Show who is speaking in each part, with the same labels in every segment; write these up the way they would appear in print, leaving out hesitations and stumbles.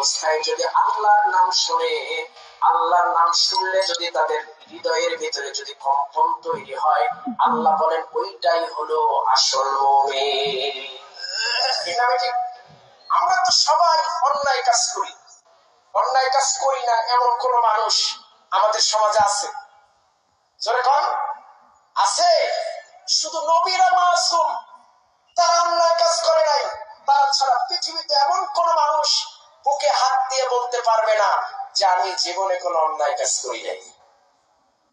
Speaker 1: অবস্থায় যদি আল্লাহর নাম শুনে, আল্লাহর নাম শুনলে যদি তাদের হৃদয়ের ভিতরে যদি কম্পন তৈরি হয়, আল্লাহ বলেন ওইটাই হলো আসল মুমিন। আমরা তো সবাই অন্যায় কাজ করি, অন্যায় কাজ করি না এমন কোন মানুষ আমাদের সমাজে আছে? জোরে কোন আছে? শুধু নবীরা মাসুম, তারা অন্যায় কাজ করে নাই। তারা ছাড়া পৃথিবীতে এমন কোন মানুষ বুকে হাত দিয়ে বলতে পারবে না যে আমি জীবনে কোনো অন্যায় কাজ করি নাই।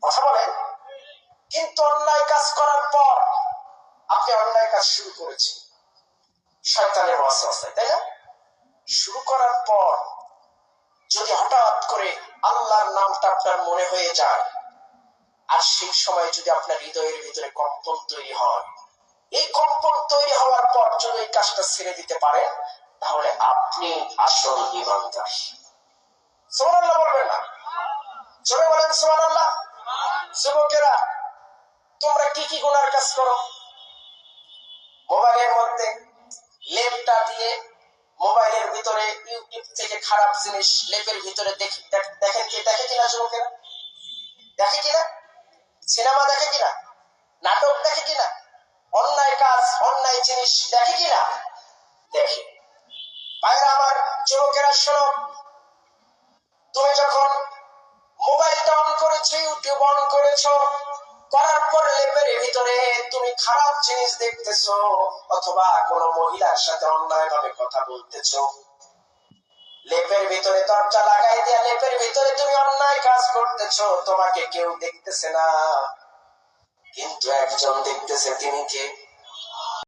Speaker 1: কথা বলেন। কিন্তু অন্যায় কাজ করার পর আপনি অন্যায় কাজ শুরু করেছেন শয়তানের ওয়াসওয়াসায়, তাই না? শুরু করার পর যদি হঠাৎ করে আল্লাহর নামটা আপনার মনে হয়ে যায়, আর সেই সময় যদি আপনার হৃদয়ের ভিতরে কম্পন তৈরি হয়, এই কম্পন তৈরি হওয়ার পর যদি এই কাজটা ছেড়ে দিতে পারেন, তাহলে আপনি আসল ঈমানদার। সুবহানাল্লাহ বলবেন না? জোরে বলেন সুবহানাল্লাহ। যুবকেরা, তোমরা কি কি গুনার কাজ করো? মোবাইলের মধ্যে লেপটা দিয়ে মোবাইলের ভিতরে ইউটিউব থেকে খারাপ জিনিস লেপের ভিতরে দেখে কিনা? যুবকেরা দেখে কিনা? সিনেমা দেখে কিনা? নাটক দেখে কিনা? অন্যায় কাজ, অন্যায় জিনিস দেখে কিনা? দেখে। ভাইরা আমার, যুবকেরা শোনো, তুমি যখন মোবাইলটা অন করেছো, ইউটিউব অন করেছো, করার পর লেপের ভিতরে তুমি খারাপ জিনিস দেখতেছো, অথবা কোনো মহিলার সাথে অন্যায় ভাবে কথা বলতেছো, লেপের ভিতরে দরজা লাগাই দিয়া লেপের ভিতরে তুমি অন্যায় কাজ করতেছো, তোমাকে কেউ দেখতেছে না, কিন্তু একজন দেখতেছে। তিনি কে?